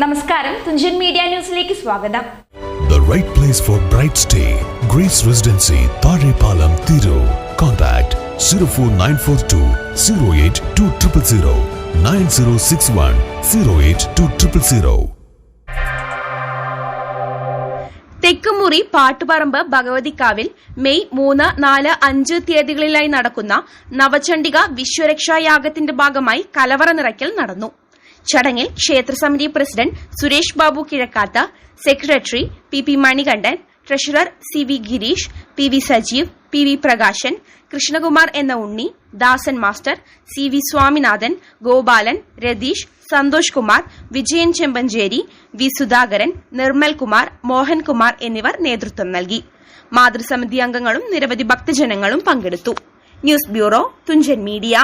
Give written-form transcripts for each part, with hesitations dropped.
നമസ്കാരം, തുഞ്ചൻ മീഡിയ ന്യൂസിലേക്ക് സ്വാഗതം. The right place for bright stay. Grace Residency, Tharepalam, Thiru. Contact 04942 08200 9061 08200. Thekkumuri Pattuparamb ഭഗവതിക്കാവിൽ മെയ് 3, 4, 5 തീയതികളിലായി നടക്കുന്ന നവചണ്ഡിക വിശ്വരക്ഷായാഗത്തിന്റെ ഭാഗമായി കലവറ നിറയ്ക്കൽ നടന്നു. ചടങ്ങിൽ ക്ഷേത്രസമിതി president Suresh Babu Kizhakkatha, secretary P Manikandan, treasurer CV Gireesh, PV Sajeev, PV Prakashan, Krishnakumar എന്ന Unni, Dasan master, CV Swaminathan, Gopalan, Ratheesh, Santhosh Kumar, Vijayan Chempancheri, V Sudhakaran, Nirmal Kumar, Mohankumar എന്നിവർ നേതൃത്വം നൽകി. മാതൃസമിതി അംഗങ്ങളും നിരവധി ഭക്തജനങ്ങളും പങ്കെടുത്തു. News bureau, Thunchan media.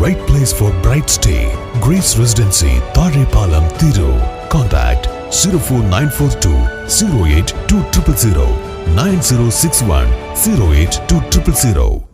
Right place for bright stay. Grace Residency, Tharepalam, Thiru. Contact 04942 08200 9061 08200.